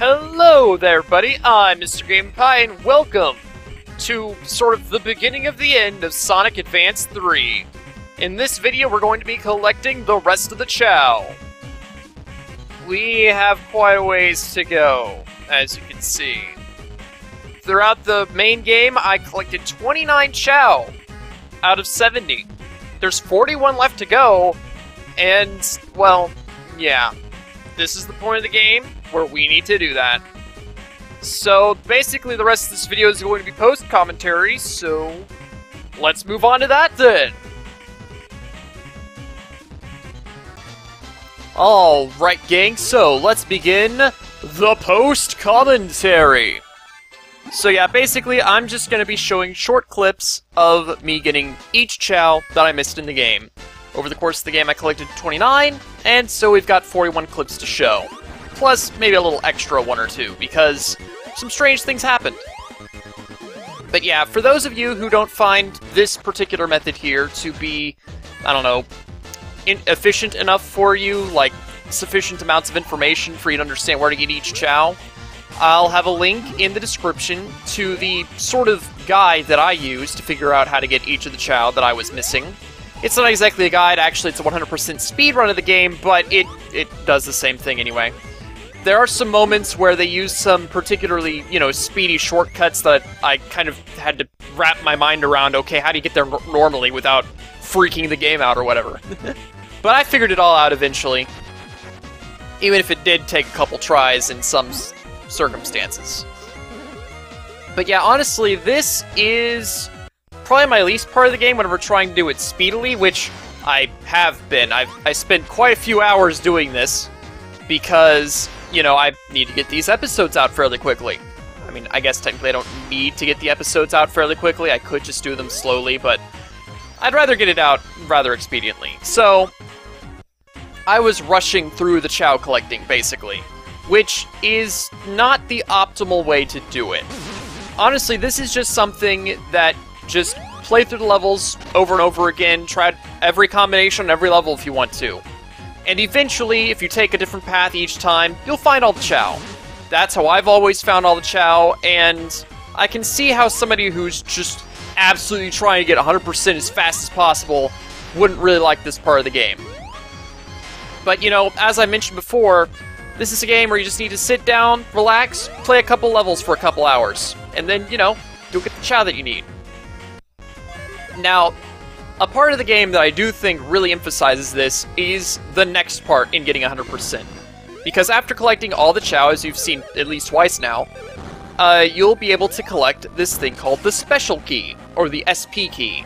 Hello there, buddy. I'm Mr. Game Pie, and welcome to sort of the beginning of the end of Sonic Advance 3. In this video, we're going to be collecting the rest of the Chao. We have quite a ways to go, as you can see. Throughout the main game, I collected 29 Chao out of 70. There's 41 left to go, and, well, yeah. This is the point of the game where we need to do that. So, basically the rest of this video is going to be post-commentary, so let's move on to that then! Alright gang, so let's begin the post-commentary! So yeah, basically I'm just going to be showing short clips of me getting each Chao that I missed in the game. Over the course of the game I collected 29, and so we've got 41 clips to show. Plus, maybe a little extra one or two, because some strange things happened. But yeah, for those of you who don't find this particular method here to be, I don't know, efficient enough for you, like sufficient amounts of information for you to understand where to get each Chao, I'll have a link in the description to the sort of guide that I use to figure out how to get each of the Chao that I was missing. It's not exactly a guide, actually it's a 100% speedrun of the game, but it does the same thing anyway. There are some moments where they use some particularly, speedy shortcuts that I kind of had to wrap my mind around, okay, how do you get there normally without freaking the game out or whatever. But I figured it all out eventually, even if it did take a couple tries in some circumstances. But yeah, honestly, this is probably my least part of the game whenever trying to do it speedily, which I have been. I spent quite a few hours doing this because, I need to get these episodes out fairly quickly. I mean, I guess technically I don't need to get the episodes out fairly quickly. I could just do them slowly, but I'd rather get it out rather expediently. So, I was rushing through the Chao collecting, basically, which is not the optimal way to do it. Honestly, this is just something that just play through the levels over and over again, try every combination on every level if you want to. And eventually, if you take a different path each time, you'll find all the Chao. That's how I've always found all the Chao, and I can see how somebody who's just absolutely trying to get 100% as fast as possible wouldn't really like this part of the game. But, as I mentioned before, this is a game where you just need to sit down, relax, play a couple levels for a couple hours, and then, you'll get the Chao that you need. Now, a part of the game that I do think really emphasizes this is the next part in getting 100%. Because after collecting all the Chao, as you've seen at least twice now, you'll be able to collect this thing called the Special Key, or the SP Key.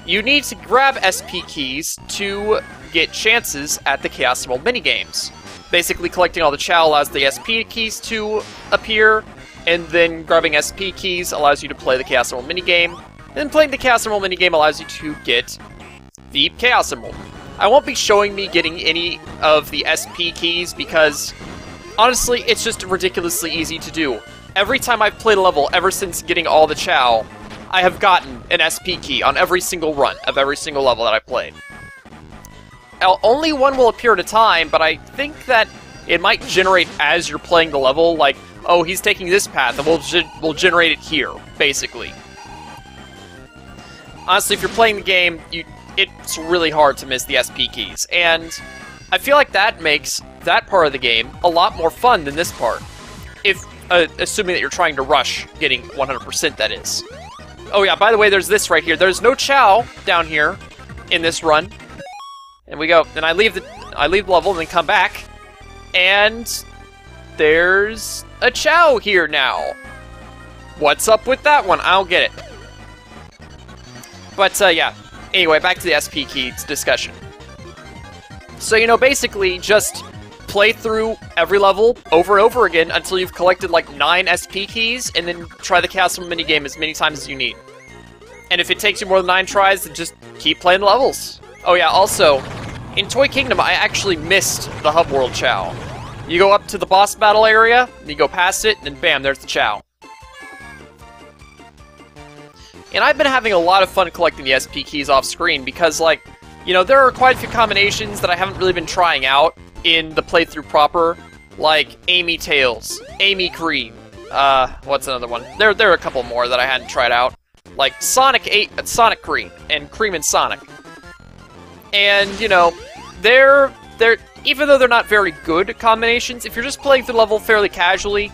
You need to grab SP Keys to get chances at the Chaos Emerald minigames. Basically, collecting all the Chao allows the SP Keys to appear, and then grabbing SP Keys allows you to play the Chaos Emerald minigame. Then playing the Chaos Emerald minigame allows you to get the Chaos Emerald. I won't be showing me getting any of the SP keys because, honestly, it's just ridiculously easy to do. Every time I've played a level, ever since getting all the Chao, I have gotten an SP key on every single run of every single level that I've played. Now, only one will appear at a time, but I think that it might generate as you're playing the level, like, oh, he's taking this path, and we'll generate it here, basically. Honestly, if you're playing the game, it's really hard to miss the SP keys, and I feel like that makes that part of the game a lot more fun than this part. If, assuming that you're trying to rush getting 100%, that is. Oh yeah, by the way, there's this right here. There's no Chao down here in this run. And we go, and I leave the level and then come back, and there's a Chao here now. What's up with that one? I'll get it. But, yeah. Anyway, back to the SP keys discussion. So, basically, just play through every level over and over again until you've collected, like, 9 SP keys, and then try the Chaos Emerald minigame as many times as you need. And if it takes you more than 9 tries, then just keep playing the levels. Oh, yeah, also, in Toy Kingdom, I actually missed the Hub World Chao. You go up to the boss battle area, you go past it, and bam, there's the Chao. And I've been having a lot of fun collecting the SP keys off screen because, like, there are quite a few combinations that I haven't really been trying out in the playthrough proper. like Amy Tails, Amy Cream. What's another one? There are a couple more that I hadn't tried out, like Sonic Cream and Cream and Sonic. And you know, they're even though they're not very good combinations, if you're just playing the level fairly casually,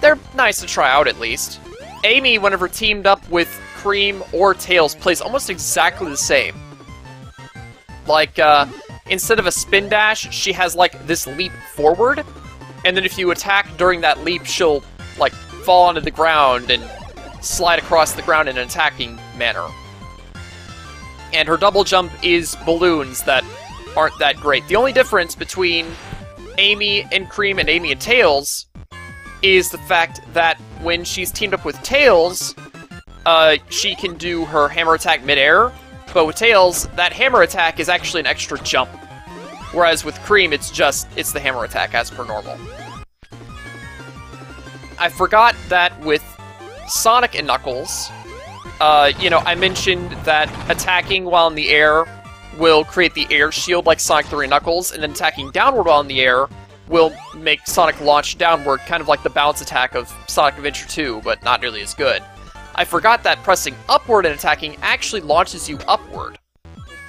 they're nice to try out at least. Amy, whenever teamed up with Cream or Tails, plays almost exactly the same. Like, instead of a spin dash, she has, like, this leap forward, and then if you attack during that leap, she'll, like, fall onto the ground and slide across the ground in an attacking manner. And her double jump is balloons that aren't that great. The only difference between Amy and Cream and Amy and Tails is the fact that when she's teamed up with Tails, she can do her hammer attack midair, but with Tails, that hammer attack is actually an extra jump. Whereas with Cream, it's the hammer attack as per normal. I forgot that with Sonic and Knuckles, you know, I mentioned that attacking while in the air will create the air shield like Sonic 3 and Knuckles, and then attacking downward while in the air will make Sonic launch downward, kind of like the bounce attack of Sonic Adventure 2, but not nearly as good. I forgot that pressing upward and attacking actually launches you upward.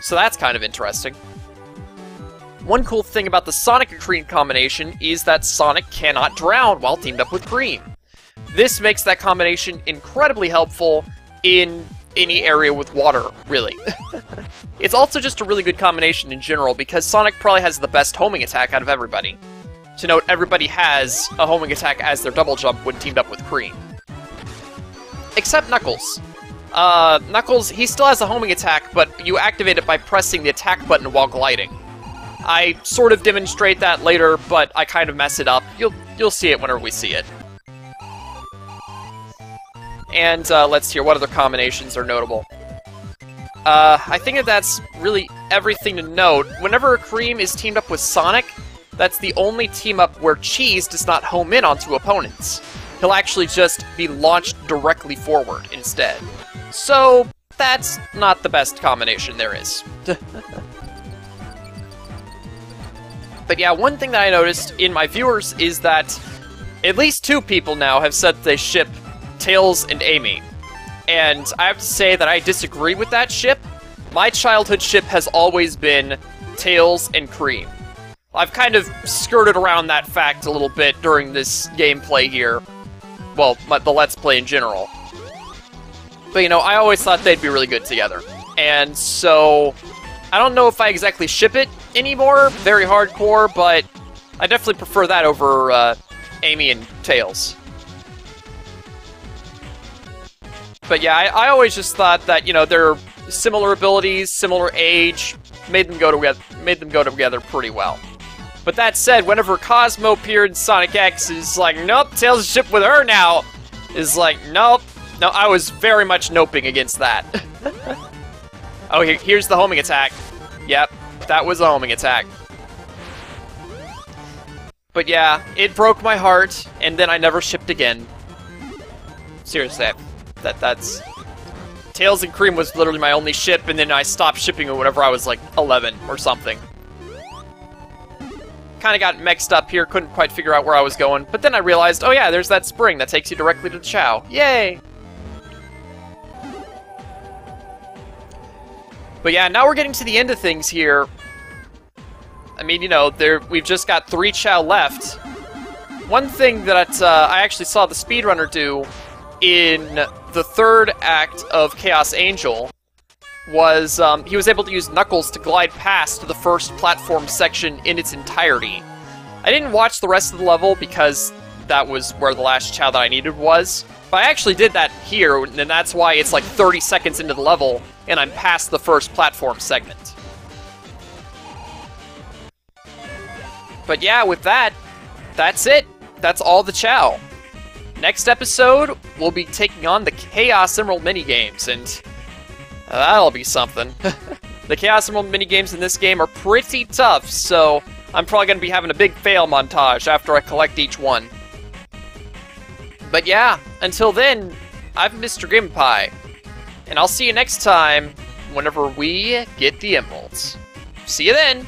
So that's kind of interesting. One cool thing about the Sonic and Cream combination is that Sonic cannot drown while teamed up with Cream. This makes that combination incredibly helpful in any area with water, really. It's also just a really good combination in general, because Sonic probably has the best homing attack out of everybody. To note, everybody has a homing attack as their double jump when teamed up with Cream. Except Knuckles. Knuckles, he still has a homing attack, but you activate it by pressing the attack button while gliding. I sort of demonstrate that later, but I kind of mess it up. You'll see it whenever we see it. And let's hear what other combinations are notable. I think that's really everything to note. Whenever Cream is teamed up with Sonic, that's the only team-up where Cheese does not home in onto opponents. He'll actually just be launched directly forward instead. So, that's not the best combination there is. But yeah, one thing that I noticed in my viewers is that at least 2 people now have said they ship Tails and Amy. And I have to say that I disagree with that ship. My childhood ship has always been Tails and Cream. I've kind of skirted around that fact a little bit during this gameplay here. Well, the Let's Play in general. But, you know, I always thought they'd be really good together. And so, I don't know if I exactly ship it anymore, very hardcore, but I definitely prefer that over Amy and Tails. But yeah, I always just thought that, you know, their similar abilities, similar age, made them go together pretty well. But that said, whenever Cosmo appeared in Sonic X, is like, nope, Tails ship with her now. Is like, nope. No, I was very much noping against that. Oh, here's the homing attack. Yep, that was a homing attack. But yeah, it broke my heart, and then I never shipped again. Seriously, that's... Tails and Cream was literally my only ship, and then I stopped shipping it whenever I was like 11 or something. Kind of got mixed up here, couldn't quite figure out where I was going, but then I realized, oh yeah, there's that spring that takes you directly to Chao. Yay! But yeah, now we're getting to the end of things here. I mean, you know, we've just got 3 Chao left. One thing that I actually saw the speedrunner do in the 3rd act of Chaos Angel was he was able to use Knuckles to glide past the first platform section in its entirety. I didn't watch the rest of the level because that was where the last Chao that I needed was, but I actually did that here, and that's why it's like 30 seconds into the level, and I'm past the first platform segment. But yeah, with that, that's it. That's all the Chao. Next episode, we'll be taking on the Chaos Emerald minigames, and that'll be something. The Chaos Emerald minigames in this game are pretty tough, so I'm probably going to be having a big fail montage after I collect each one. But yeah, until then, I'm Mr. Gimpie, and I'll see you next time whenever we get the emeralds. See you then!